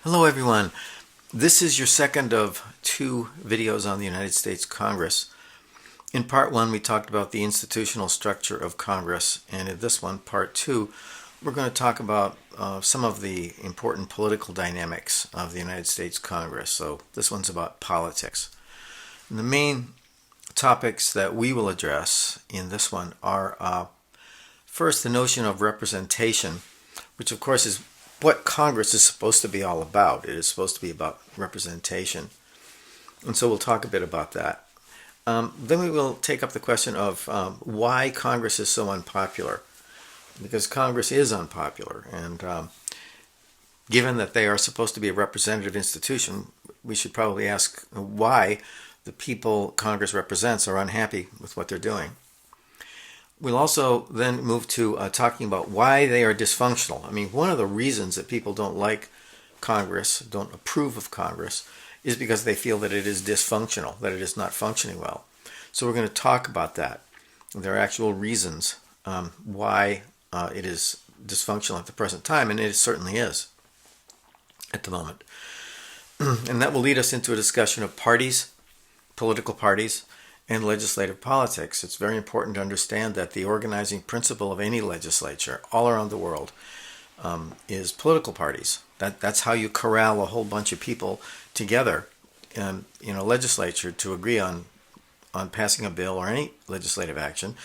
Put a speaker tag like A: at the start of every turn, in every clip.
A: Hello everyone. This is your second of two videos on the United States Congress. In part one we talked about the institutional structure of Congress, and in this one, part two, we're going to talk about some of the important political dynamics of the United States Congress. So this one's about politics. And the main topics that we will address in this one are first the notion of representation, which of course is what Congress is supposed to be all about. It is supposed to be about representation. And so we'll talk a bit about that. Then we will take up the question of why Congress is so unpopular. Because Congress is unpopular. And given that they are supposed to be a representative institution, we should probably ask why the people Congress represents are unhappy with what they're doing. We'll also then move to talking about why they are dysfunctional. I mean, one of the reasons that people don't like Congress, don't approve of Congress, is because they feel that it is dysfunctional, that it is not functioning well. So we're going to talk about that. There are actual reasons why it is dysfunctional at the present time, and it certainly is at the moment. And that will lead us into a discussion of parties, political parties, and legislative politics. It's very important to understand that the organizing principle of any legislature all around the world is political parties. That's how you corral a whole bunch of people together in a legislature to agree on passing a bill or any legislative action,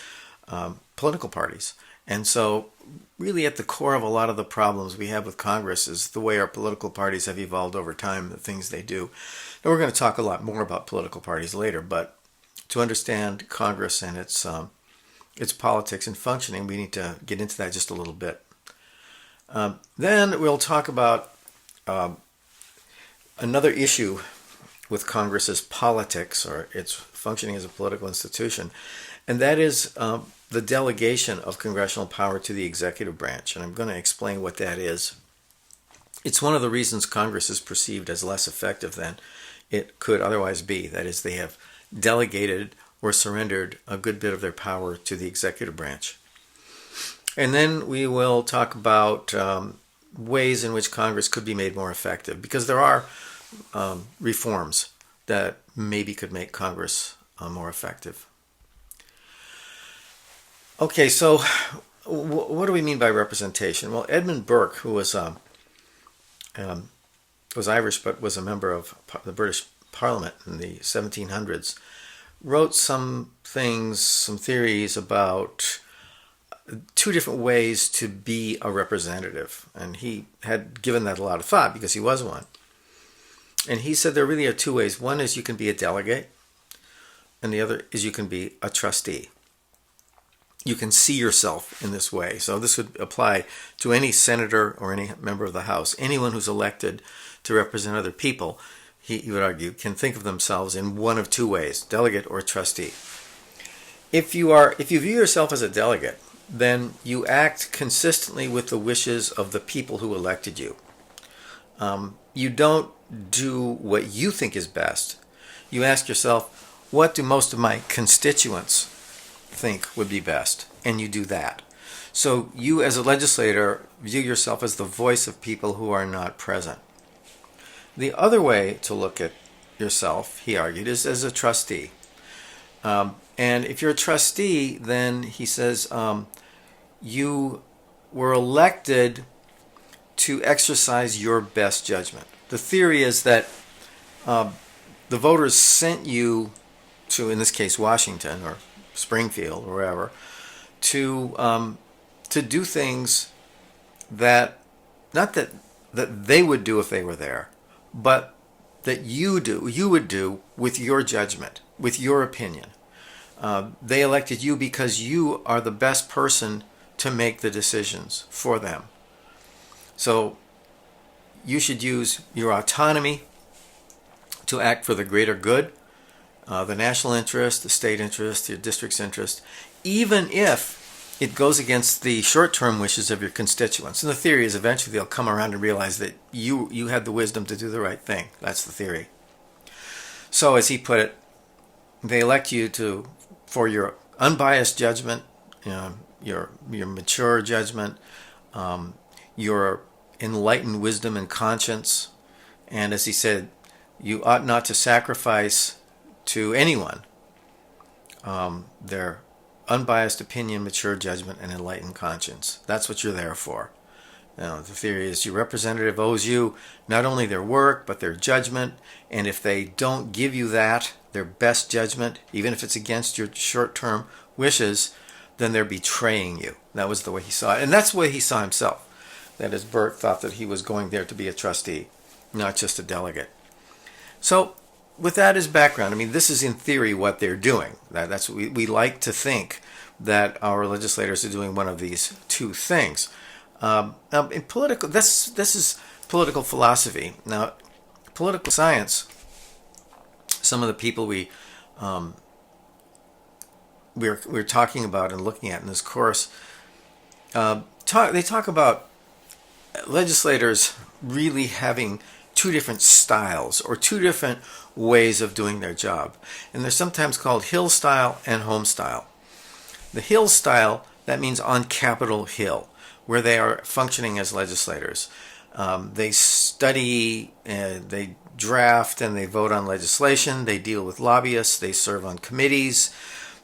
A: political parties. And so really at the core of a lot of the problems we have with Congress is the way our political parties have evolved over time, the things they do. Now we're going to talk a lot more about political parties later, but to understand Congress and its politics and functioning, we need to get into that just a little bit. Then we'll talk about another issue with Congress's politics or its functioning as a political institution, and that is the delegation of congressional power to the executive branch. And I'm going to explain what that is. It's one of the reasons Congress is perceived as less effective than it could otherwise be. That is, they have delegated or surrendered a good bit of their power to the executive branch. And then we will talk about ways in which Congress could be made more effective, because there are reforms that maybe could make Congress more effective. Okay, so what do we mean by representation? Well, Edmund Burke, who was Irish but was a member of the British Parliament in the 1700s, wrote some theories about two different ways to be a representative. And he had given that a lot of thought because he was one. And he said there really are two ways. One is you can be a delegate, and the other is you can be a trustee. You can see yourself in this way. So this would apply to any senator or any member of the House. Anyone who's elected to represent other people, he would argue, can think of themselves in one of two ways, delegate or trustee. If you view yourself as a delegate, then you act consistently with the wishes of the people who elected you. You don't do what you think is best. You ask yourself, what do most of my constituents think would be best? And you do that. So you as a legislator view yourself as the voice of people who are not present. The other way to look at yourself, he argued, is as a trustee. And if you're a trustee, then he says you were elected to exercise your best judgment. The theory is that the voters sent you to, in this case, Washington or Springfield or wherever, to do things that, not that they would do if they were there, but that you would do with your judgment, with your opinion. They elected you because you are the best person to make the decisions for them. So you should use your autonomy to act for the greater good, the national interest, the state interest, your district's interest, even if it goes against the short-term wishes of your constituents. And the theory is eventually they'll come around and realize that you had the wisdom to do the right thing. That's the theory. So as he put it, they elect you for your unbiased judgment, your mature judgment, your enlightened wisdom and conscience, And as he said, you ought not to sacrifice to anyone their unbiased opinion, mature judgment, and enlightened conscience. That's what you're there for. Now, the theory is your representative owes you not only their work, but their judgment. And if they don't give you that, their best judgment, even if it's against your short-term wishes, then they're betraying you. That was the way he saw it. And that's the way he saw himself. That is, Burt thought that he was going there to be a trustee, not just a delegate. So, with that as background, I mean, this is in theory what they're doing. That's what we like to think that our legislators are doing one of these two things. Now, in political, this is political philosophy. Now, political science, some of the people we're talking about and looking at in this course, they talk about legislators really having two different styles or two different ways of doing their job. And they're sometimes called Hill style and home style. The Hill style, that means on Capitol Hill, where they are functioning as legislators. They study, they draft, and they vote on legislation. They deal with lobbyists. They serve on committees.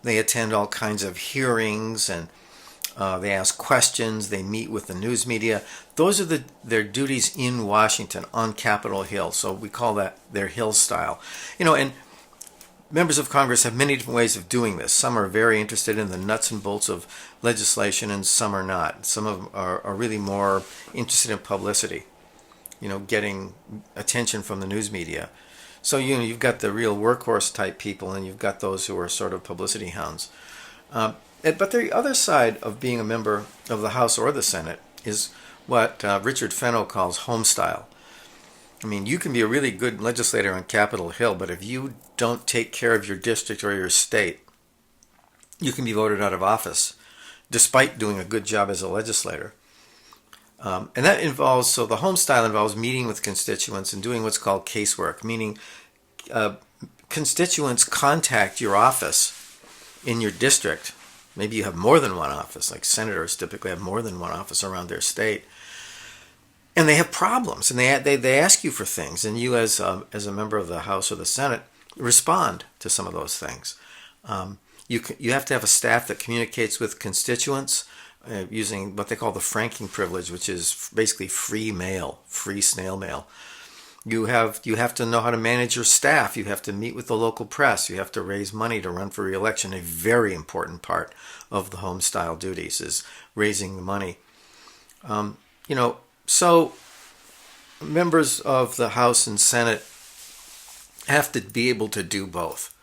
A: They attend all kinds of hearings, and they ask questions. They meet with the news media. Those are their duties in Washington on Capitol Hill. So we call that their Hill style. And members of Congress have many different ways of doing this. Some are very interested in the nuts and bolts of legislation, and some are not. Some of them are really more interested in publicity, getting attention from the news media. So, you've got the real workhorse type people, and you've got those who are sort of publicity hounds. But the other side of being a member of the House or the Senate is what Richard Fenno calls home style. I mean, you can be a really good legislator on Capitol Hill, but if you don't take care of your district or your state, you can be voted out of office, despite doing a good job as a legislator. And that involves, so the home style involves meeting with constituents and doing what's called casework, meaning constituents contact your office in your district. Maybe you have more than one office, like senators typically have more than one office around their state. And they have problems, and they ask you for things, and you as a member of the House or the Senate respond to some of those things. You have to have a staff that communicates with constituents using what they call the franking privilege, which is basically free mail, free snail mail. You have to know how to manage your staff. You have to meet with the local press. You have to raise money to run for re-election. A very important part of the home style duties is raising the money. So members of the House and Senate have to be able to do both.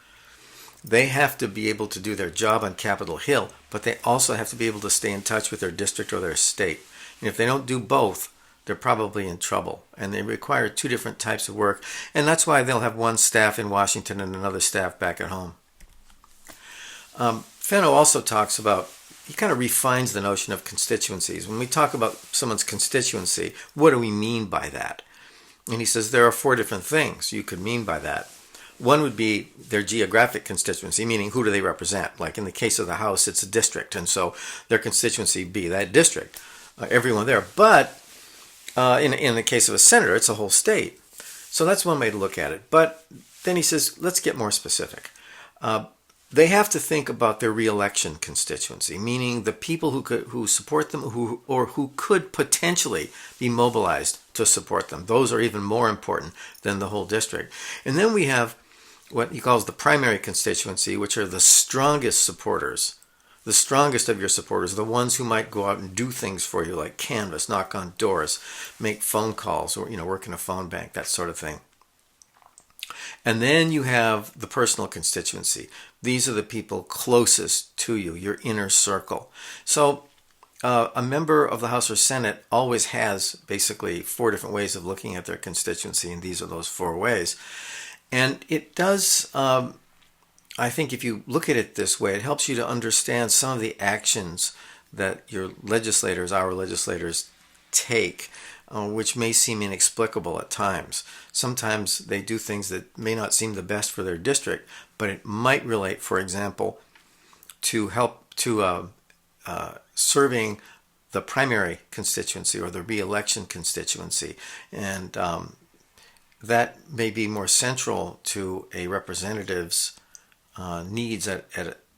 A: They have to be able to do their job on Capitol Hill, but they also have to be able to stay in touch with their district or their state. And if they don't do both, they're probably in trouble. And they require two different types of work. And that's why they'll have one staff in Washington and another staff back at home. Fenno also talks about, he kind of refines the notion of constituencies. When we talk about someone's constituency, what do we mean by that? And he says there are four different things you could mean by that. One would be their geographic constituency, meaning who do they represent? Like in the case of the House, it's a district, and so their constituency be that district, everyone there. But in the case of a senator, it's a whole state. So that's one way to look at it. But then he says, let's get more specific. They have to think about their re-election constituency, meaning the people who support them who could potentially be mobilized to support them. Those are even more important than the whole district. And then we have what he calls the primary constituency, which are the strongest supporters, the strongest of your supporters, the ones who might go out and do things for you, like canvass, knock on doors, make phone calls, or work in a phone bank, that sort of thing. And then you have the personal constituency. These are the people closest to you, your inner circle. So a member of the House or Senate always has basically four different ways of looking at their constituency, and these are those four ways. And it does, I think if you look at it this way, it helps you to understand some of the actions that your legislators, our legislators, take, which may seem inexplicable at times. Sometimes they do things that may not seem the best for their district, but it might relate, for example, to help to serving the primary constituency or the re-election constituency. And that may be more central to a representative's needs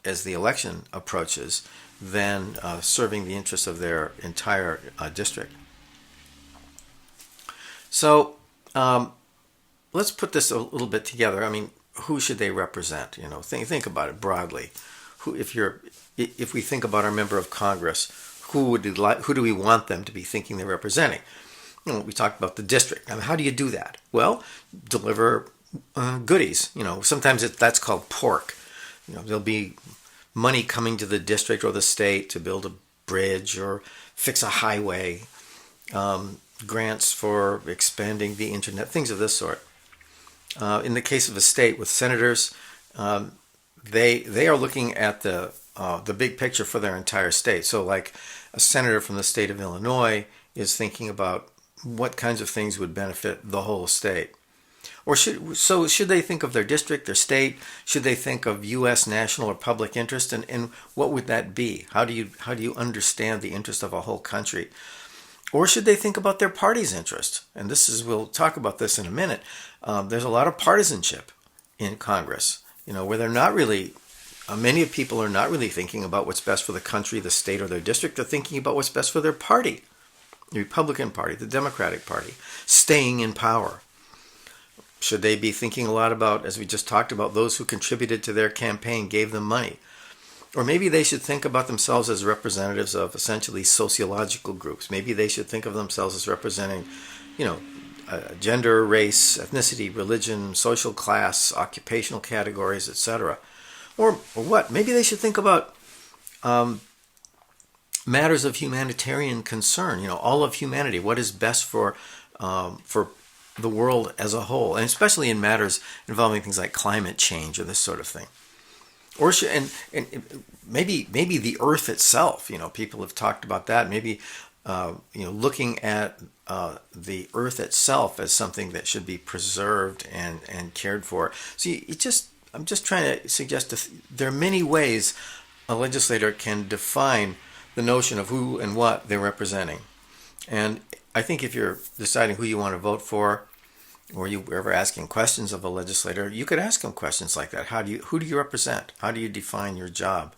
A: as the election approaches than serving the interests of their entire district. So let's put this a little bit together. I mean, who should they represent? You know, think about it broadly. If we think about our member of Congress, who do we want them to be thinking they're representing? You know, we talked about the district. I mean, how do you do that? Well, deliver goodies. You know, sometimes that's called pork. You know, there'll be money coming to the district or the state to build a bridge or fix a highway, grants for expanding the internet, things of this sort. In the case of a state with senators, they are looking at the big picture for their entire state. So like a senator from the state of Illinois is thinking about what kinds of things would benefit the whole state. Or should they think of their district, their state? Should they think of U.S. national or public interest? And what would that be? How do you understand the interest of a whole country? Or should they think about their party's interest? And we'll talk about this in a minute. There's a lot of partisanship in Congress, you know, where they're not really, many people are not really thinking about what's best for the country, the state, or their district. They're thinking about what's best for their party, the Republican Party, the Democratic Party, staying in power. Should they be thinking a lot about, as we just talked about, those who contributed to their campaign, gave them money? Or maybe they should think about themselves as representatives of essentially sociological groups. Maybe they should think of themselves as representing, you know, gender, race, ethnicity, religion, social class, occupational categories, etc. Or what? Maybe they should think about matters of humanitarian concern. You know, all of humanity. What is best for the world as a whole, and especially in matters involving things like climate change or this sort of thing. Or maybe the Earth itself. You know, people have talked about that. Maybe looking at the Earth itself as something that should be preserved and cared for. So I'm just trying to suggest there are many ways a legislator can define the notion of who and what they're representing. And I think if you're deciding who you want to vote for, or you were ever asking questions of a legislator, you could ask them questions like that. Who do you represent? How do you define your job?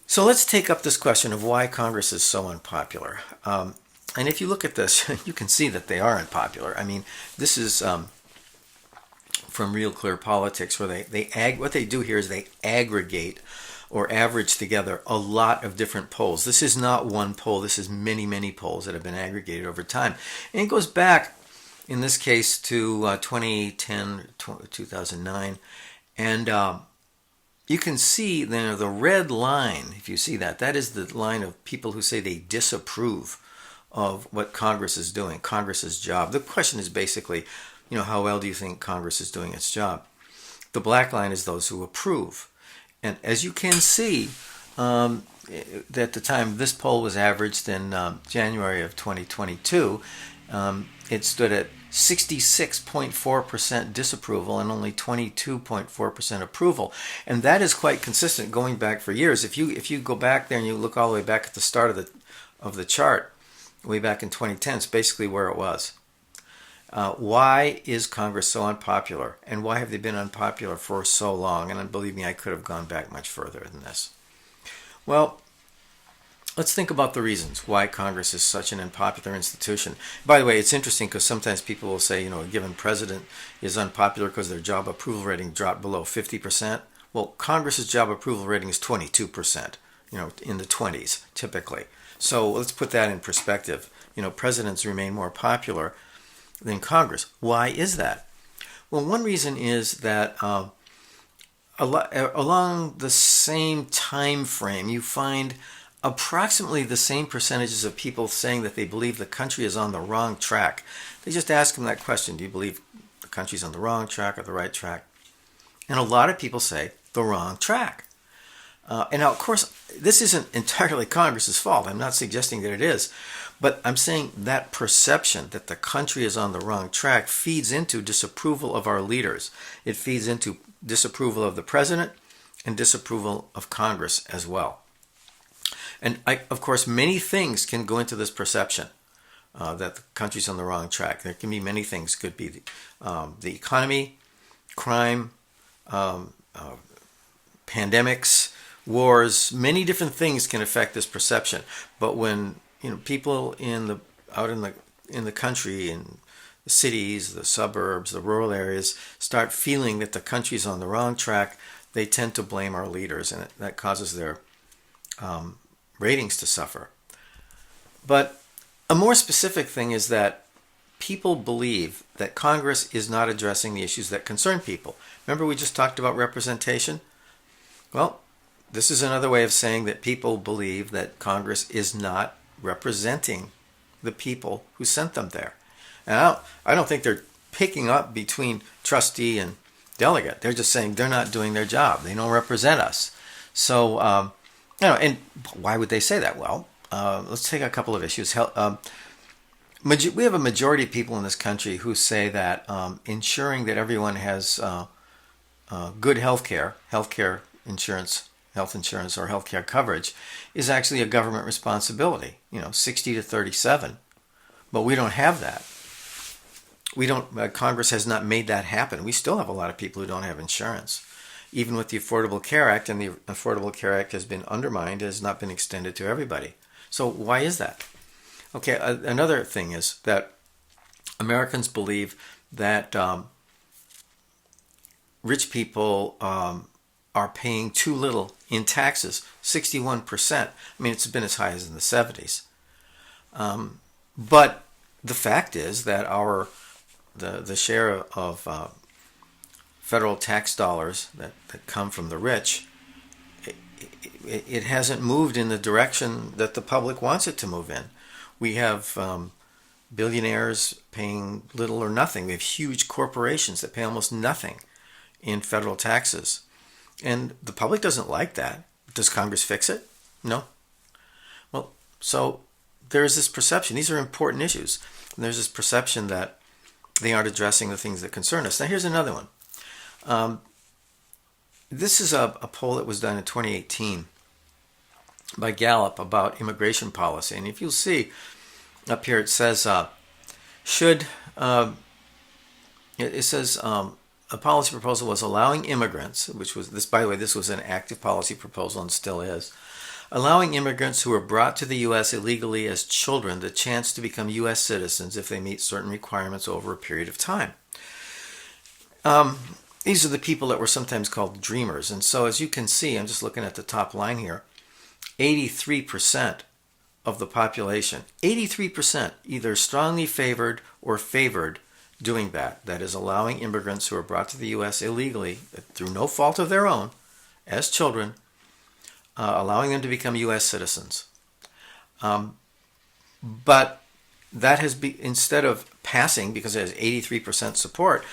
A: So let's take up this question of why Congress is so unpopular. And if you look at this, you can see that they are unpopular. I mean, this is from Real Clear Politics, where what they do here is they aggregate or average together a lot of different polls. This is not one poll. This is many, many polls that have been aggregated over time. And it goes back, in this case, to 2010, 2009. And you can see the red line, if you see that is the line of people who say they disapprove of what Congress is doing, Congress's job. The question is basically, you know, how well do you think Congress is doing its job? The black line is those who approve. And as you can see, at the time this poll was averaged in January of 2022, it stood at 66.4% disapproval and only 22.4% approval. And that is quite consistent going back for years. If you go back there and you look all the way back at the start of the chart, way back in 2010, it's basically where it was. Why is Congress so unpopular? And why have they been unpopular for so long? And believe me, I could have gone back much further than this. Well, let's think about the reasons why Congress is such an unpopular institution. By the way, it's interesting because sometimes people will say, you know, a given president is unpopular because their job approval rating dropped below 50%. Well, Congress's job approval rating is 22%, you know, in the 20s typically. So let's put that in perspective. You know, presidents remain more popular than Congress. Why is that? Well, one reason is that along the same time frame, you find approximately the same percentages of people saying that they believe the country is on the wrong track. They just ask them that question: do you believe the country's on the wrong track or the right track? And a lot of people say the wrong track. And now, of course, this isn't entirely Congress's fault. I'm not suggesting that it is. But I'm saying that perception that the country is on the wrong track feeds into disapproval of our leaders. It feeds into disapproval of the president and disapproval of Congress as well. And of course, many things can go into this perception. that the country's on the wrong track. There can be many things. Could be the economy, crime, pandemics, wars. Many different things can affect this perception. But when people out in the country, in the cities, the suburbs, the rural areas, start feeling that the country's on the wrong track, they tend to blame our leaders, and that causes their ratings to suffer. But a more specific thing is that people believe that Congress is not addressing the issues that concern people. Remember we just talked about representation? Well, this is another way of saying that people believe that Congress is not representing the people who sent them there. And I don't think they're picking up between trustee and delegate. They're just saying they're not doing their job. They don't represent us. So, and why would they say that? Well, let's take a couple of issues. We have a majority of people in this country who say that ensuring that everyone has good health insurance or health care coverage is actually a government responsibility, 60 to 37. But we don't have that. Congress has not made that happen. We still have a lot of people who don't have insurance. Even with the Affordable Care Act, and the Affordable Care Act has been undermined, has not been extended to everybody. So why is that? Okay, another thing is that Americans believe that rich people are paying too little in taxes, 61%. I mean, it's been as high as in the 70s. But the fact is that the share of federal tax dollars that come from the rich, it hasn't moved in the direction that the public wants it to move in. We have billionaires paying little or nothing. We have huge corporations that pay almost nothing in federal taxes. And the public doesn't like that. Does Congress fix it? No. Well, so there's this perception. These are important issues. And there's this perception that they aren't addressing the things that concern us. Now, here's another one. This is a poll that was done in 2018 by Gallup about immigration policy. And if you'll see up here, it says, a policy proposal was allowing immigrants, which was this, by the way, this was an active policy proposal and still is, allowing immigrants who were brought to the U.S. illegally as children the chance to become U.S. citizens if they meet certain requirements over a period of time. These are the people that were sometimes called dreamers. And so as you can see, I'm just looking at the top line here, 83% of the population, 83% either strongly favored or favored doing that. That is allowing immigrants who are brought to the U.S. illegally through no fault of their own as children, allowing them to become U.S. citizens. But that has been, instead of passing, because it has 83% support,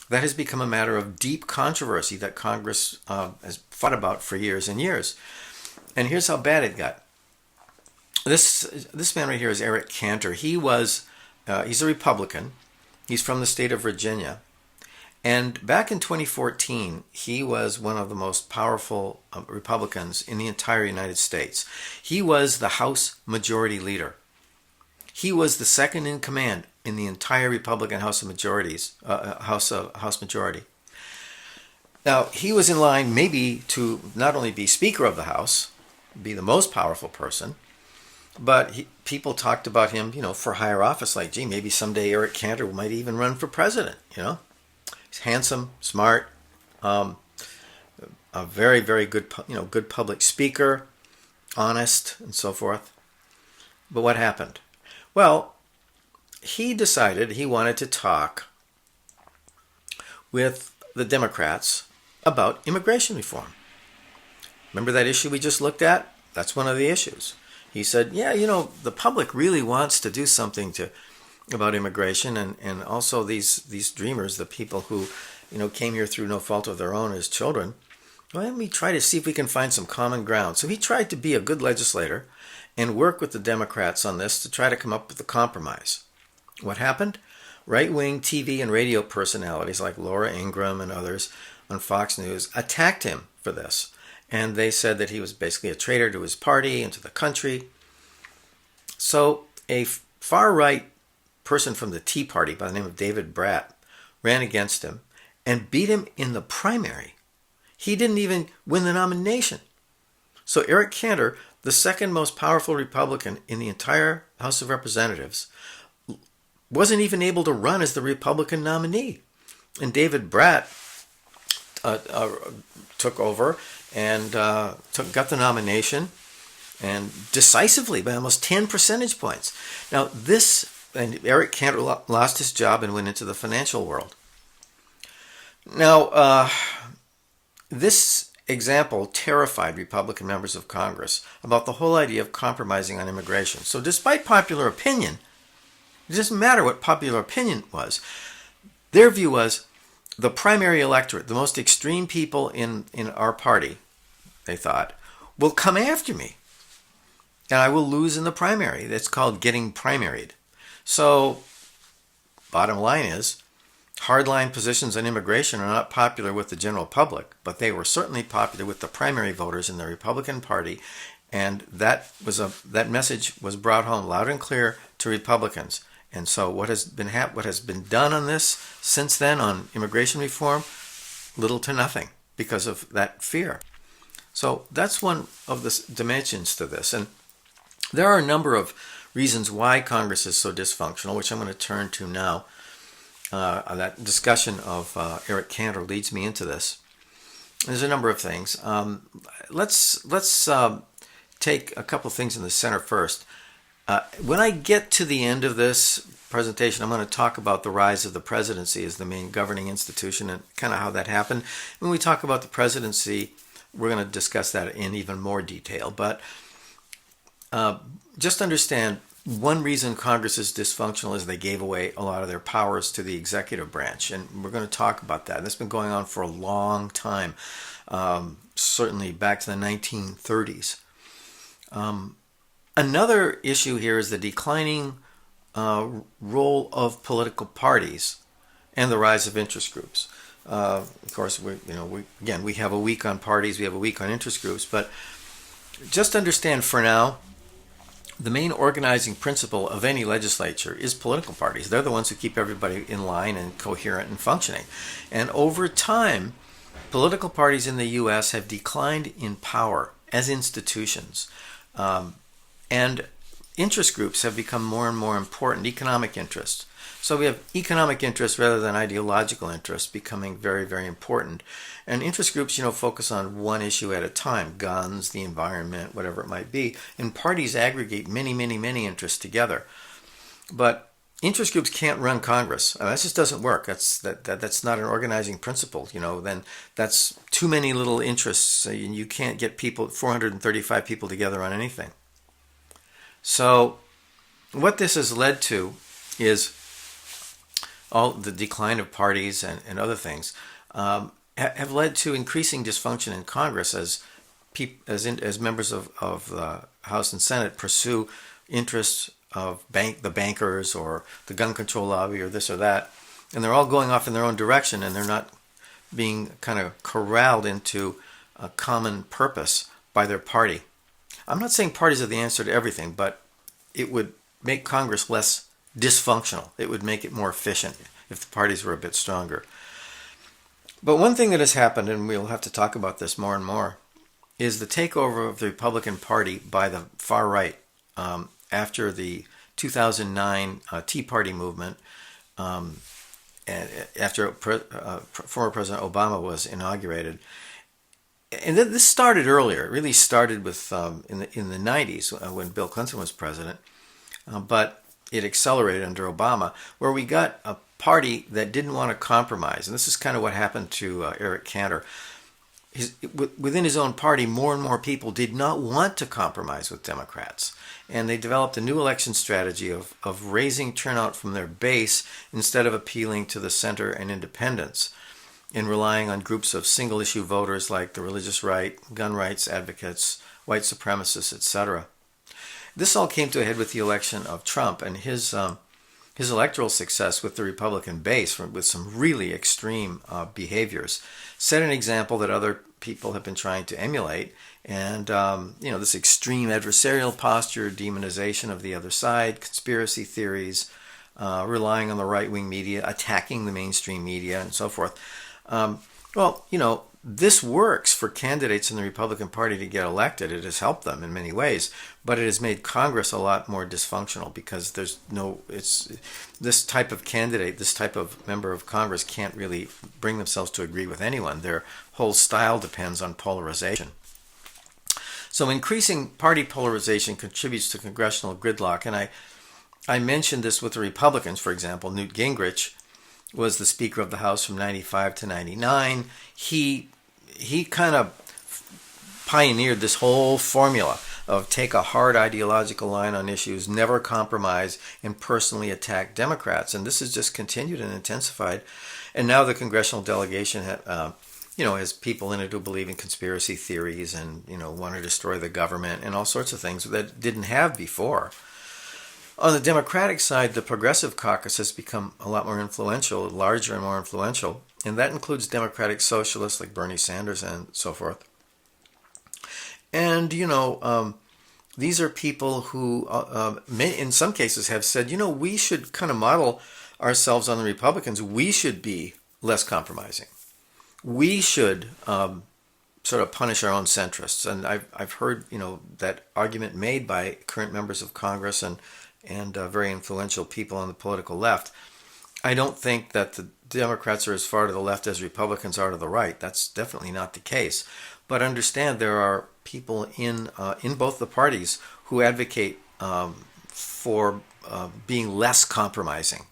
A: that has become a matter of deep controversy that Congress has fought about for years and years. And here's how bad it got. This man right here is Eric Cantor. He's a Republican. He's from the state of Virginia. And back in 2014, he was one of the most powerful Republicans in the entire United States. He was the House Majority Leader. He was the second in command in the entire Republican House Majority. Now, he was in line maybe to not only be Speaker of the House, be the most powerful person, but people talked about him, for higher office, like, gee, maybe someday Eric Cantor might even run for president, He's handsome, smart, a very, very good, good public speaker, honest, and so forth. But what happened? Well, he decided he wanted to talk with the Democrats about immigration reform. Remember that issue we just looked at? That's one of the issues. He said, yeah, the public really wants to do something about immigration, and also these dreamers, the people who, came here through no fault of their own as children. Well, let me try to see if we can find some common ground. So he tried to be a good legislator and work with the Democrats on this to try to come up with a compromise. What happened? Right-wing TV and radio personalities like Laura Ingraham and others on Fox News attacked him for this. And they said that he was basically a traitor to his party and to the country. So a far-right person from the Tea Party by the name of David Bratt ran against him and beat him in the primary. He didn't even win the nomination. So Eric Cantor, the second most powerful Republican in the entire House of Representatives, wasn't even able to run as the Republican nominee. And David Bratt took over and got the nomination, and decisively by almost 10 percentage points. Now and Eric Cantor lost his job and went into the financial world. Now, this example terrified Republican members of Congress about the whole idea of compromising on immigration. So despite popular opinion, it doesn't matter what popular opinion was, their view was the primary electorate, the most extreme people in our party, they thought, will come after me. And I will lose in the primary. That's called getting primaried. So, bottom line is, hardline positions on immigration are not popular with the general public, but they were certainly popular with the primary voters in the Republican Party, and that message was brought home loud and clear to Republicans. And so what has been done on this since then on immigration reform? Little to nothing because of that fear. So that's one of the dimensions to this. And there are a number of reasons why Congress is so dysfunctional, which I'm going to turn to now. That discussion of Eric Cantor leads me into this. There's a number of things. Let's take a couple things in the center first. When I get to the end of this presentation, I'm going to talk about the rise of the presidency as the main governing institution and kind of how that happened. When we talk about the presidency, we're going to discuss that in even more detail. But just understand, one reason Congress is dysfunctional is they gave away a lot of their powers to the executive branch. And we're going to talk about that. And that's been going on for a long time, certainly back to the 1930s. Another issue here is the declining role of political parties and the rise of interest groups. Of course, we have a week on parties, we have a week on interest groups, but just understand for now, the main organizing principle of any legislature is political parties. They're the ones who keep everybody in line and coherent and functioning. And over time, political parties in the U.S. have declined in power as institutions. And interest groups have become more and more important, economic interests. So we have economic interests rather than ideological interests becoming very, very important. And interest groups, focus on one issue at a time, guns, the environment, whatever it might be. And parties aggregate many, many, many interests together. But interest groups can't run Congress. That just doesn't work. That's not an organizing principle. Then that's too many little interests, and you can't get 435 people together on anything. So what this has led to is all the decline of parties and other things have led to increasing dysfunction in Congress as members of the House and Senate pursue interests of the bankers or the gun control lobby or this or that, and they're all going off in their own direction, and they're not being kind of corralled into a common purpose by their party. I'm not saying parties are the answer to everything, but it would make Congress less dysfunctional. It would make it more efficient if the parties were a bit stronger. But one thing that has happened, and we'll have to talk about this more and more, is the takeover of the Republican Party by the far right after the 2009 Tea Party movement, and after former President Obama was inaugurated. And this started earlier. It really started with in the 90s when Bill Clinton was president, but it accelerated under Obama, where we got a party that didn't want to compromise. And this is kind of what happened to Eric Cantor. Within his own party, more and more people did not want to compromise with Democrats. And they developed a new election strategy of raising turnout from their base instead of appealing to the center and independents, and relying on groups of single-issue voters like the religious right, gun rights advocates, white supremacists, etc. This all came to a head with the election of Trump, and his his electoral success with the Republican base with some really extreme behaviors set an example that other people have been trying to emulate. And, this extreme adversarial posture, demonization of the other side, conspiracy theories, relying on the right-wing media, attacking the mainstream media, and so forth. This works for candidates in the Republican Party to get elected. It has helped them in many ways, but it has made Congress a lot more dysfunctional because this type of candidate, this type of member of Congress can't really bring themselves to agree with anyone. Their whole style depends on polarization. So increasing party polarization contributes to congressional gridlock, and I mentioned this with the Republicans. For example, Newt Gingrich was the Speaker of the House from 95 to 99. He kind of pioneered this whole formula of take a hard ideological line on issues, never compromise, and personally attack Democrats. And this has just continued and intensified. And now the congressional delegation has people in it who believe in conspiracy theories and, want to destroy the government and all sorts of things that didn't have before. On the Democratic side, the progressive caucus has become a lot more influential, larger and more influential, and that includes Democratic socialists like Bernie Sanders and so forth. And, these are people who, in some cases, have said, we should kind of model ourselves on the Republicans. We should be less compromising. We should sort of punish our own centrists. And I've heard, that argument made by current members of Congress and very influential people on the political left. I don't think that the Democrats are as far to the left as Republicans are to the right. That's definitely not the case. But understand there are people in both the parties who advocate for being less compromising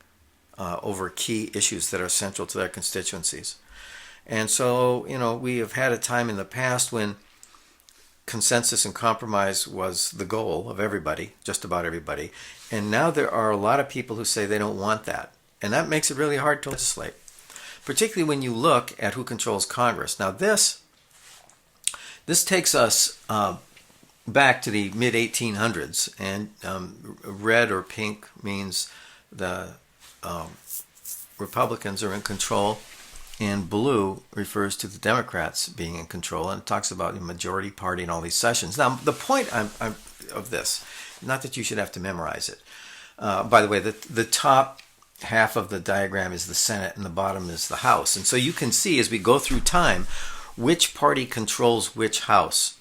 A: over key issues that are central to their constituencies. And so, we have had a time in the past when consensus and compromise was the goal of everybody, just about everybody. And now there are a lot of people who say they don't want that. And that makes it really hard to legislate, particularly when you look at who controls Congress. Now this takes us back to the mid-1800s, and red or pink means the Republicans are in control, and blue refers to the Democrats being in control, and it talks about the majority party and all these sessions. Now, the point of this, not that you should have to memorize it. By the way, the top half of the diagram is the Senate, and the bottom is the House. And so you can see as we go through time which party controls which house.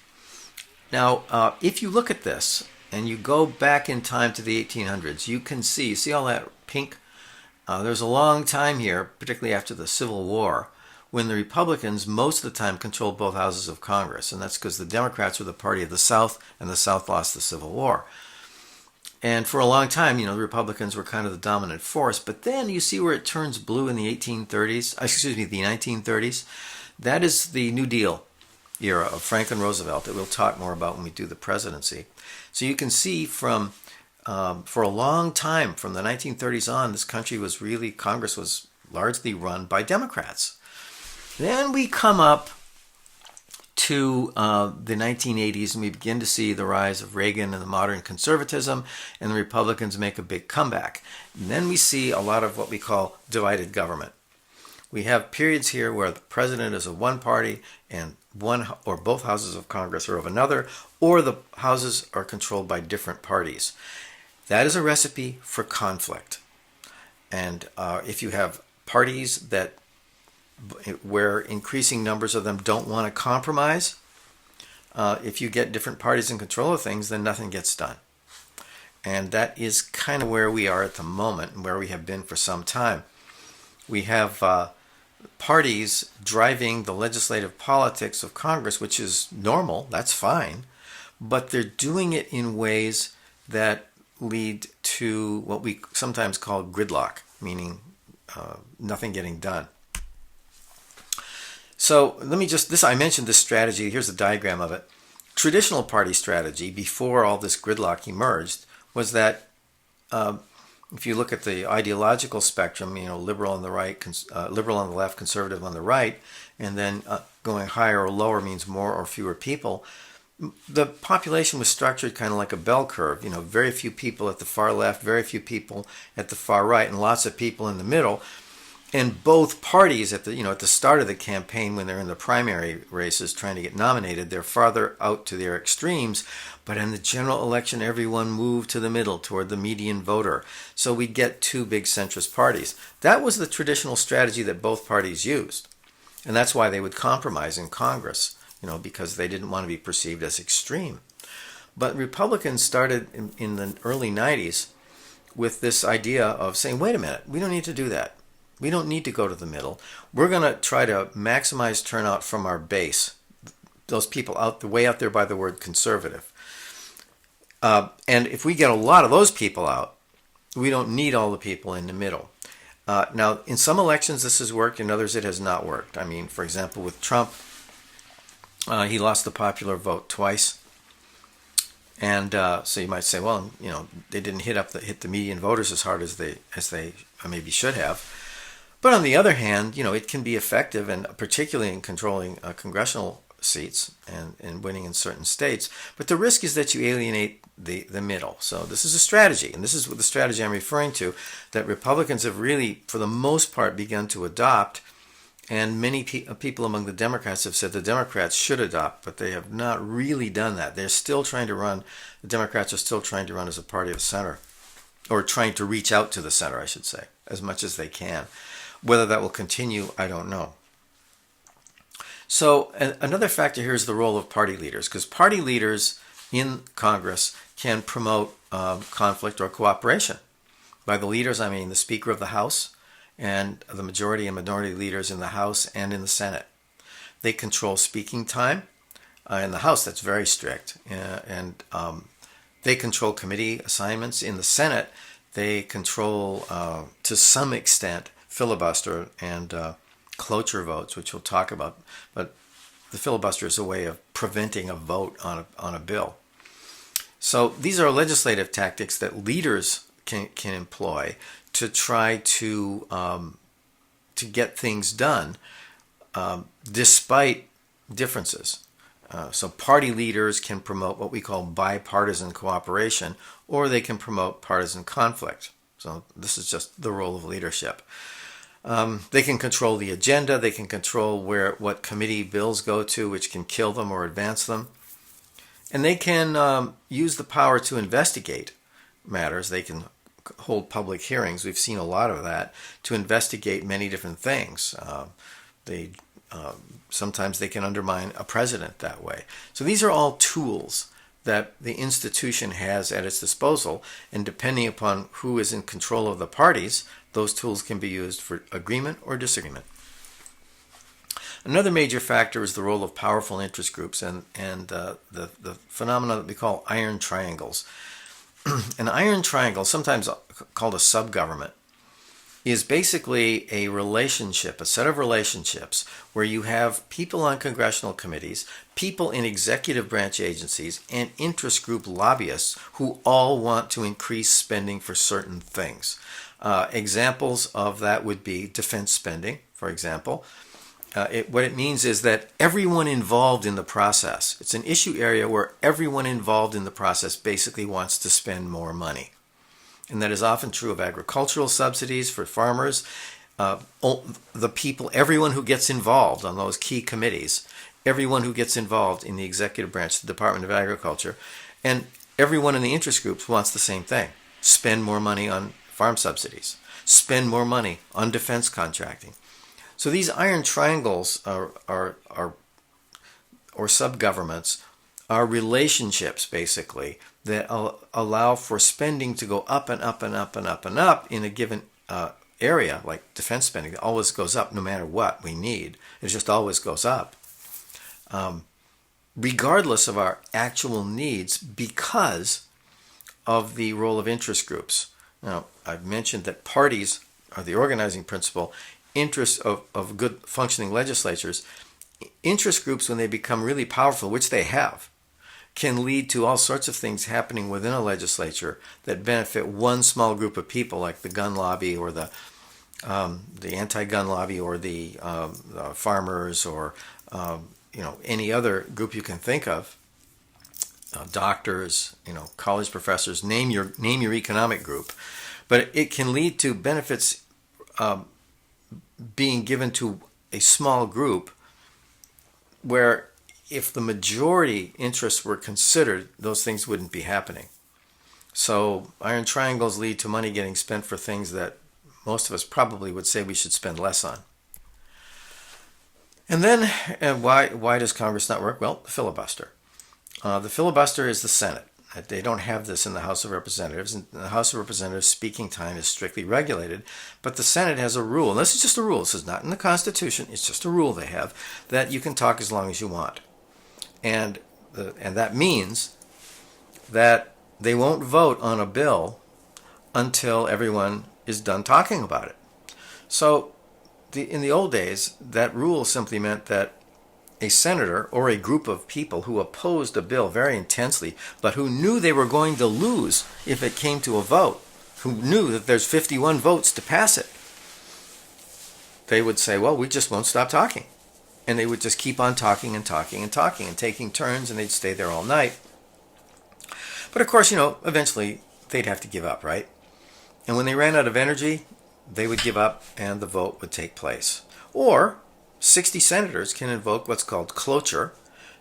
A: Now, if you look at this and you go back in time to the 1800s, you can see all that pink? There's a long time here, particularly after the Civil War, when the Republicans most of the time controlled both houses of Congress. And that's because the Democrats were the party of the South, and the South lost the Civil War. And for a long time, the Republicans were kind of the dominant force. But then you see where it turns blue in the 1930s. That is the New Deal era of Franklin Roosevelt that we'll talk more about when we do the presidency. So you can see for a long time, from the 1930s on, Congress was largely run by Democrats. Then we come up to the 1980s, and we begin to see the rise of Reagan and the modern conservatism, and the Republicans make a big comeback. And then we see a lot of what we call divided government. We have periods here where the president is of one party and one or both houses of Congress are of another, or the houses are controlled by different parties. That is a recipe for conflict. And if you have parties where increasing numbers of them don't want to compromise, if you get different parties in control of things, then nothing gets done. And that is kind of where we are at the moment and where we have been for some time. We have parties driving the legislative politics of Congress, which is normal, that's fine, but they're doing it in ways that lead to what we sometimes call gridlock, meaning nothing getting done. So I mentioned this strategy. Here's a diagram of it. Traditional party strategy before all this gridlock emerged was that if you look at the ideological spectrum, liberal on the right, liberal on the left, conservative on the right, and then going higher or lower means more or fewer people. the population was structured kind of like a bell curve. Very few people at the far left, very few people at the far right, and lots of people in the middle. And both parties at the start of the campaign, when they're in the primary races trying to get nominated, they're farther out to their extremes. But in the general election, everyone moved to the middle, toward the median voter. So we get two big centrist parties. That was the traditional strategy that both parties used. And that's why they would compromise in Congress, because they didn't want to be perceived as extreme. But Republicans started in the early 90s with this idea of saying, wait a minute, we don't need to do that. We don't need to go to the middle. We're going to try to maximize turnout from our base, those people way out there by the word conservative. And if we get a lot of those people out, we don't need all the people in the middle. Now, in some elections this has worked, in others it has not worked. I mean, for example, with Trump, he lost the popular vote twice. And so you might say, well, they didn't hit the median voters as hard as they maybe should have. But on the other hand, it can be effective, and particularly in controlling congressional seats and winning in certain states. But the risk is that you alienate the middle. So this is a strategy, and this is the strategy I'm referring to, that Republicans have really, for the most part, begun to adopt. And many people among the Democrats have said the Democrats should adopt, but they have not really done that. The Democrats are still trying to run as a party of the center, or trying to reach out to the center, I should say, as much as they can. Whether that will continue, I don't know. So another factor here is the role of party leaders, because party leaders in Congress can promote conflict or cooperation. By the leaders, I mean the Speaker of the House and the majority and minority leaders in the House and in the Senate. They control speaking time. In the House, that's very strict. And they control committee assignments. In the Senate, they control, to some extent, filibuster and cloture votes, which we'll talk about. But the filibuster is a way of preventing a vote on a bill. So these are legislative tactics that leaders can employ to try to get things done despite differences. So party leaders can promote what we call bipartisan cooperation, or they can promote partisan conflict. So this is just the role of leadership. They can control the agenda. They can control what committee bills go to, which can kill them or advance them. And they can use the power to investigate matters. They can hold public hearings. We've seen a lot of that, to investigate many different things. Sometimes they can undermine a president that way. So these are all tools that the institution has at its disposal, and depending upon who is in control of the parties, those tools can be used for agreement or disagreement. Another major factor is the role of powerful interest groups and the phenomenon that we call iron triangles. An iron triangle, sometimes called a subgovernment, is basically a relationship, a set of relationships where you have people on congressional committees, people in executive branch agencies, and interest group lobbyists who all want to increase spending for certain things. Examples of that would be defense spending, for example. What it means is that everyone involved in the process, it's an issue area where everyone involved in the process basically wants to spend more money. And that is often true of agricultural subsidies for farmers. Everyone who gets involved on those key committees, everyone who gets involved in the executive branch, the Department of Agriculture, and everyone in the interest groups wants the same thing: spend more money on farm subsidies, spend more money on defense contracting. So these iron triangles or subgovernments are relationships, basically, that allow for spending to go up and up and up and up and up in a given area, like defense spending. It always goes up no matter what we need. It just always goes up, regardless of our actual needs, because of the role of interest groups. Now, I've mentioned that parties are the organizing principle. Interests of good functioning legislatures, interest groups, when they become really powerful, which they have, can lead to all sorts of things happening within a legislature that benefit one small group of people, like the gun lobby or the anti-gun lobby or the farmers or any other group you can think of. doctors, college professors, name your economic group. But it can lead to benefits being given to a small group where if the majority interests were considered, those things wouldn't be happening. So iron triangles lead to money getting spent for things that most of us probably would say we should spend less on. And then why does Congress not work? Well, the filibuster. The filibuster is the Senate. They don't have this in the House of Representatives. In the House of Representatives, speaking time is strictly regulated, but the Senate has a rule, and this is just a rule. This is not in the Constitution. It's just a rule they have that you can talk as long as you want, and that means that they won't vote on a bill until everyone is done talking about it. So, in the old days, that rule simply meant that a senator or a group of people who opposed a bill very intensely, but who knew they were going to lose if it came to a vote, who knew that there's 51 votes to pass it, they would say, well, we just won't stop talking. And they would just keep on talking and talking and talking and taking turns, and they'd stay there all night. But of course, eventually they'd have to give up, right? And when they ran out of energy, they would give up and the vote would take place. Or 60 senators can invoke what's called cloture.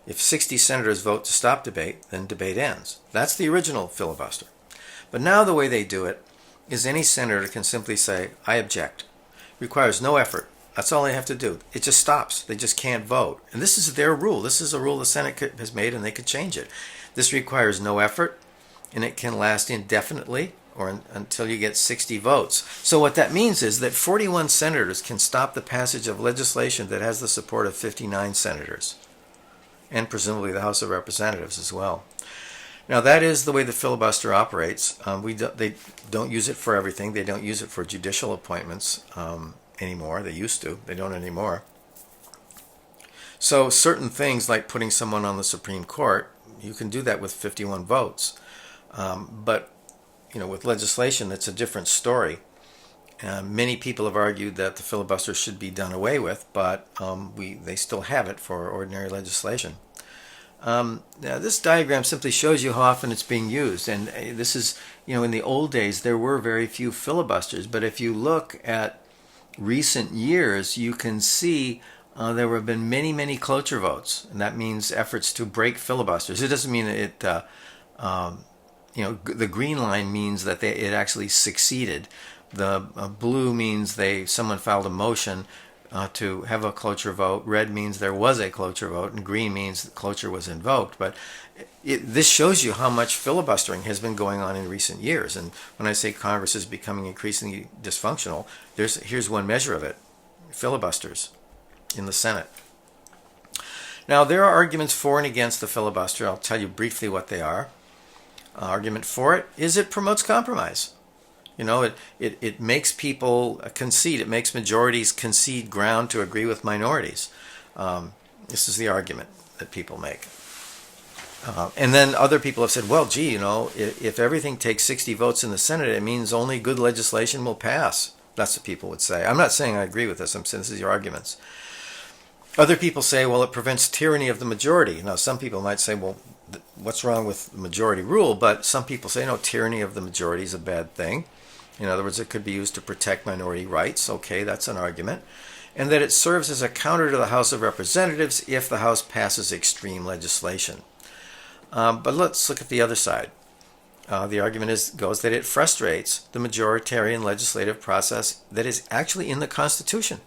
A: If 60 senators vote to stop debate, then debate ends. That's the original filibuster. But now the way they do it is any senator can simply say, I object. It requires no effort. That's all they have to do. It just stops. They just can't vote. And this is their rule. This is a rule the Senate has made, and they could change it. This requires no effort, and it can last indefinitely or until you get 60 votes. So what that means is that 41 senators can stop the passage of legislation that has the support of 59 senators, and presumably the House of Representatives as well. Now that is the way the filibuster operates. They don't use it for everything. They don't use it for judicial appointments anymore. They used to. They don't anymore. So certain things like putting someone on the Supreme Court, you can do that with 51 votes. But with legislation, it's a different story. Many people have argued that the filibuster should be done away with, but they still have it for ordinary legislation. Now, this diagram simply shows you how often it's being used, and this is, in the old days there were very few filibusters, but if you look at recent years, you can see there have been many, many cloture votes, and that means efforts to break filibusters. It doesn't mean it. The green line means that it actually succeeded. The blue means someone filed a motion to have a cloture vote. Red means there was a cloture vote, and green means the cloture was invoked. But this shows you how much filibustering has been going on in recent years. And when I say Congress is becoming increasingly dysfunctional, here's one measure of it: filibusters in the Senate. Now, there are arguments for and against the filibuster. I'll tell you briefly what they are. Argument for it is it promotes compromise. It makes people concede. It makes majorities concede ground to agree with minorities. This is the argument that people make. And then other people have said, well, gee, if everything takes 60 votes in the Senate, it means only good legislation will pass. That's what people would say. I'm not saying I agree with this. I'm saying this is your arguments. Other people say, well, it prevents tyranny of the majority. Now, some people might say, well, what's wrong with the majority rule? But some people say, no, tyranny of the majority is a bad thing. In other words, it could be used to protect minority rights. Okay, that's an argument. And that it serves as a counter to the House of Representatives if the House passes extreme legislation. But let's look at the other side. The argument goes that it frustrates the majoritarian legislative process that is actually in the Constitution.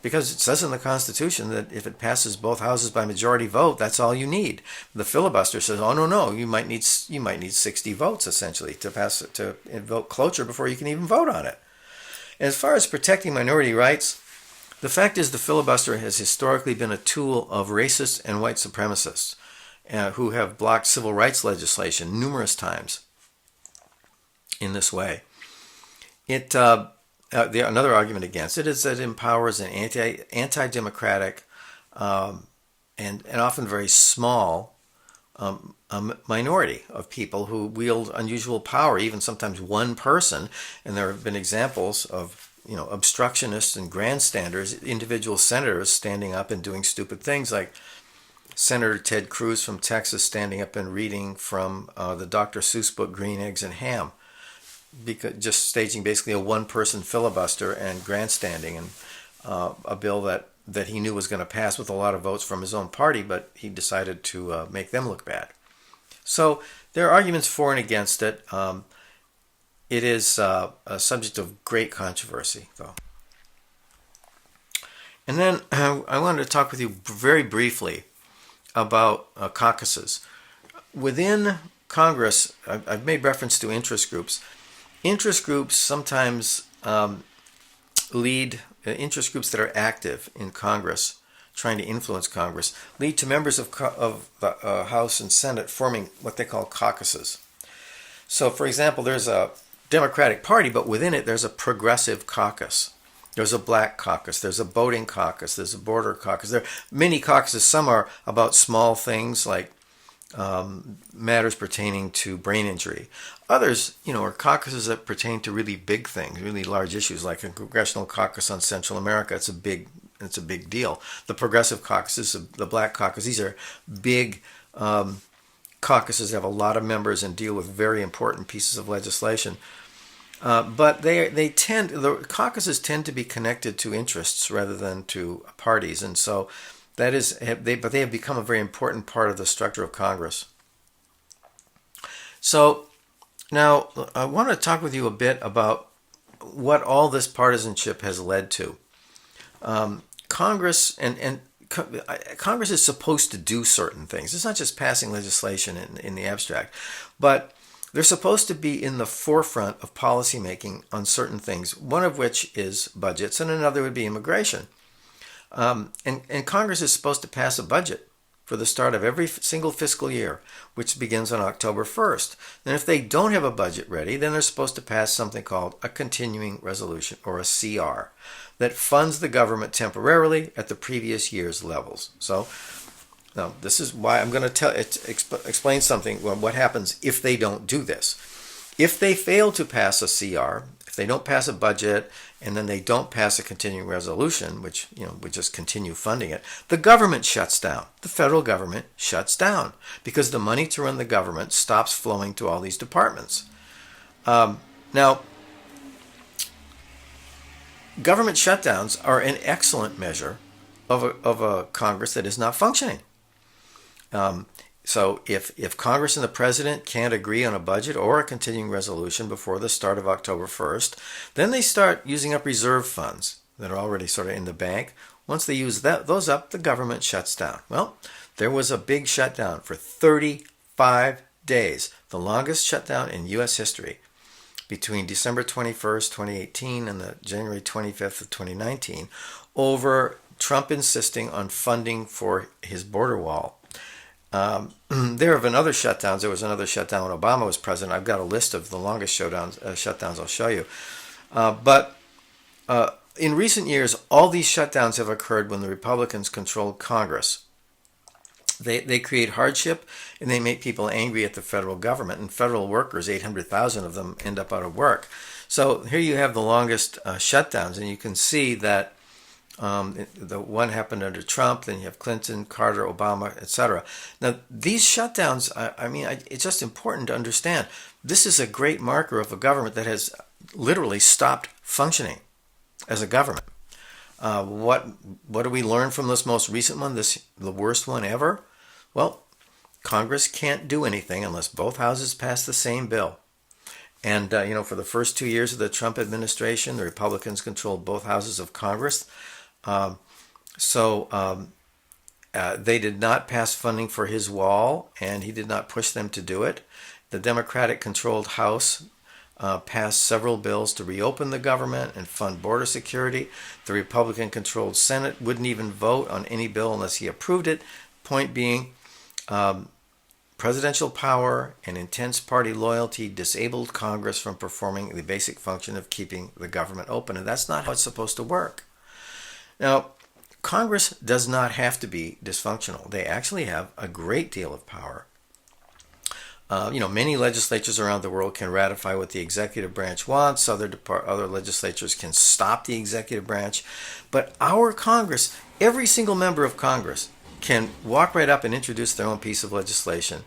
A: Because it says in the Constitution that if it passes both houses by majority vote, that's all you need. The filibuster says, oh no, you might need 60 votes essentially to invoke cloture before you can even vote on it. And as far as protecting minority rights, the fact is the filibuster has historically been a tool of racists and white supremacists who have blocked civil rights legislation numerous times in this way. Another argument against it is that it empowers an anti-democratic and often very small minority of people who wield unusual power, even sometimes one person. And there have been examples of obstructionists and grandstanders, individual senators standing up and doing stupid things like Senator Ted Cruz from Texas standing up and reading from the Dr. Seuss book Green Eggs and Ham, because just staging basically a one-person filibuster and grandstanding, and a bill that he knew was going to pass with a lot of votes from his own party, but he decided to make them look bad. So there are arguments for and against it. It is a subject of great controversy, though. And then I wanted to talk with you very briefly about caucuses. Within Congress, I've made reference to interest groups. Interest groups sometimes lead, interest groups that are active in Congress, trying to influence Congress, lead to members of the House and Senate forming what they call caucuses. So, for example, there's a Democratic Party, but within it there's a progressive caucus. There's a black caucus, there's a boating caucus, there's a border caucus. There are many caucuses. Some are about small things like matters pertaining to brain injury. Others, are caucuses that pertain to really big things, really large issues, like a Congressional Caucus on Central America. It's a big deal. The progressive caucuses, the black caucus, these are big caucuses that have a lot of members and deal with very important pieces of legislation. But the caucuses tend to be connected to interests rather than to parties, and so that is, but they have become a very important part of the structure of Congress. So now I want to talk with you a bit about what all this partisanship has led to. Congress Congress is supposed to do certain things. It's not just passing legislation in the abstract, but they're supposed to be in the forefront of policymaking on certain things, one of which is budgets, and another would be immigration. And Congress is supposed to pass a budget for the start of every single fiscal year, which begins on October 1st. And if they don't have a budget ready, then they're supposed to pass something called a continuing resolution, or a CR, that funds the government temporarily at the previous year's levels. So now, this is why I'm going to explain something, what happens if they don't do this. If they fail to pass a CR, if they don't pass a budget, and then they don't pass a continuing resolution, which would just continue funding it, the government shuts down. The federal government shuts down because the money to run the government stops flowing to all these departments. Now, government shutdowns are an excellent measure of a Congress that is not functioning. So if Congress and the President can't agree on a budget or a continuing resolution before the start of October 1st, then they start using up reserve funds that are already sort of in the bank. Once they use those up, the government shuts down. Well, there was a big shutdown for 35 days, the longest shutdown in U.S. history, between December 21st, 2018 and the January 25th of 2019, over Trump insisting on funding for his border wall. There have been other shutdowns. There was another shutdown when Obama was president. I've got a list of the longest shutdowns I'll show you. But in recent years, all these shutdowns have occurred when the Republicans controlled Congress. They create hardship, and they make people angry at the federal government. And federal workers, 800,000 of them, end up out of work. So here you have the longest shutdowns, and you can see that the one happened under Trump, then you have Clinton, Carter, Obama, etc. Now, these shutdowns, it's just important to understand, this is a great marker of a government that has literally stopped functioning as a government. What do we learn from this most recent one, the worst one ever? Well, Congress can't do anything unless both houses pass the same bill. And, for the first 2 years of the Trump administration, the Republicans controlled both houses of Congress. They did not pass funding for his wall, and he did not push them to do it. The Democratic-controlled House passed several bills to reopen the government and fund border security. The Republican-controlled Senate wouldn't even vote on any bill unless he approved it. Point being, presidential power and intense party loyalty disabled Congress from performing the basic function of keeping the government open, and that's not how it's supposed to work. Now, Congress does not have to be dysfunctional. They actually have a great deal of power. Many legislatures around the world can ratify what the executive branch wants. Other legislatures can stop the executive branch. But our Congress, every single member of Congress, can walk right up and introduce their own piece of legislation.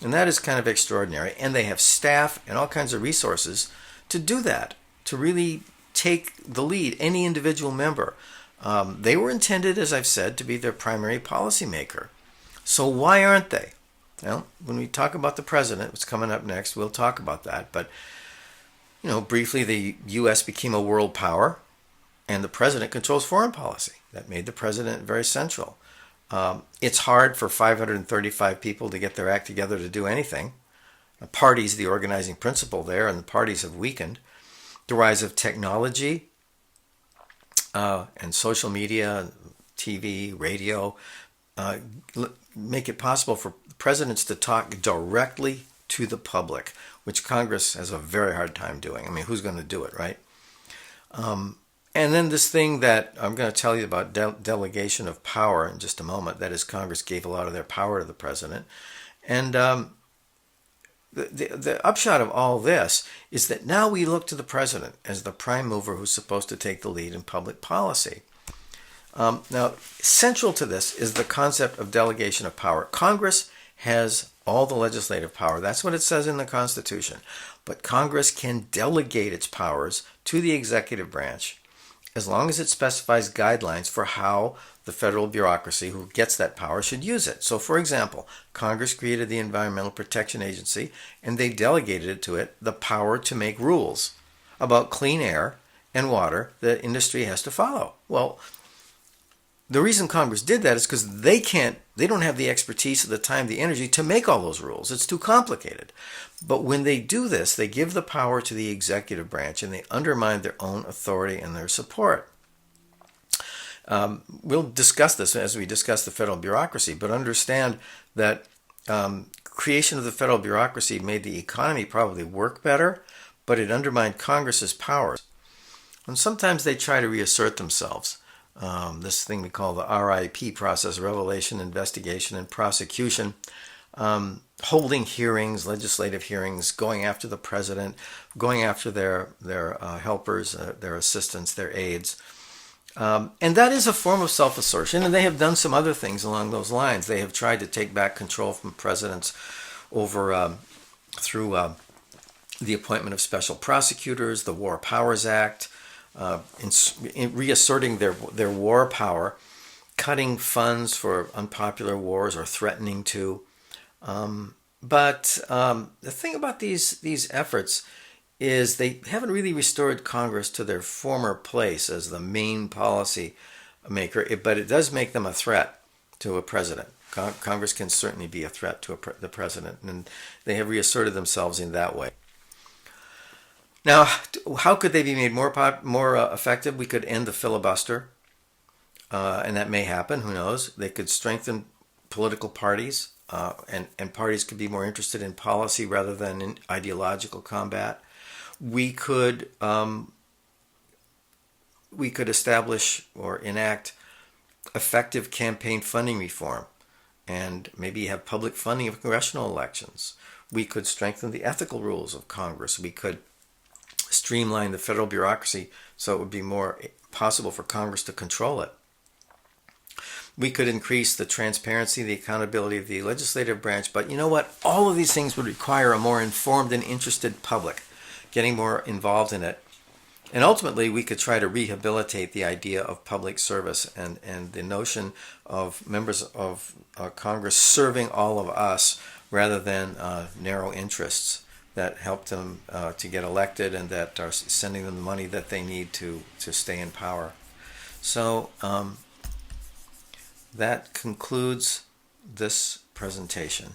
A: And that is kind of extraordinary. And they have staff and all kinds of resources to do that, to really take the lead, any individual member. They were intended, as I've said, to be their primary policymaker. So why aren't they? Well, when we talk about the president, what's coming up next, we'll talk about that. But, briefly, the U.S. became a world power, and the president controls foreign policy. That made the president very central. It's hard for 535 people to get their act together to do anything. The party's the organizing principle there, and the parties have weakened. The rise of technology and social media, TV, radio, make it possible for presidents to talk directly to the public, which Congress has a very hard time doing. I mean, who's going to do it, right? And then this thing that I'm going to tell you about, delegation of power, in just a moment. That is, Congress gave a lot of their power to the president. And the upshot of all this is that now we look to the president as the prime mover who's supposed to take the lead in public policy. Now, central to this is the concept of delegation of power. Congress has all the legislative power. That's what it says in the Constitution. But Congress can delegate its powers to the executive branch as long as it specifies guidelines for how the federal bureaucracy who gets that power should use it. So, for example, Congress created the Environmental Protection Agency, and they delegated to it the power to make rules about clean air and water that industry has to follow. Well, the reason Congress did that is because they don't have the expertise, the time, the energy to make all those rules. It's too complicated. But when they do this, they give the power to the executive branch, and they undermine their own authority and their support. We'll discuss this as we discuss the federal bureaucracy, but understand that creation of the federal bureaucracy made the economy probably work better, but it undermined Congress's powers. And sometimes they try to reassert themselves. This thing we call the RIP process, revelation, investigation, and prosecution, holding hearings, legislative hearings, going after the president, going after their helpers, their assistants, their aides. And that is a form of self-assertion, and they have done some other things along those lines. They have tried to take back control from presidents over through the appointment of special prosecutors, the War Powers Act, in reasserting their war power, cutting funds for unpopular wars or threatening to. But the thing about these efforts is they haven't really restored Congress to their former place as the main policy maker, but it does make them a threat to a president. Congress can certainly be a threat to the president, and they have reasserted themselves in that way. Now, how could they be made more effective? We could end the filibuster, and that may happen. Who knows? They could strengthen political parties, and parties could be more interested in policy rather than in ideological combat. We could establish or enact effective campaign funding reform, and maybe have public funding of congressional elections. We could strengthen the ethical rules of Congress. We could streamline the federal bureaucracy so it would be more possible for Congress to control it. We could increase the transparency, the accountability of the legislative branch, but you know what? All of these things would require a more informed and interested public getting more involved in it. And ultimately, we could try to rehabilitate the idea of public service and the notion of members of Congress serving all of us rather than narrow interests that help them to get elected and that are sending them the money that they need to stay in power. So that concludes this presentation.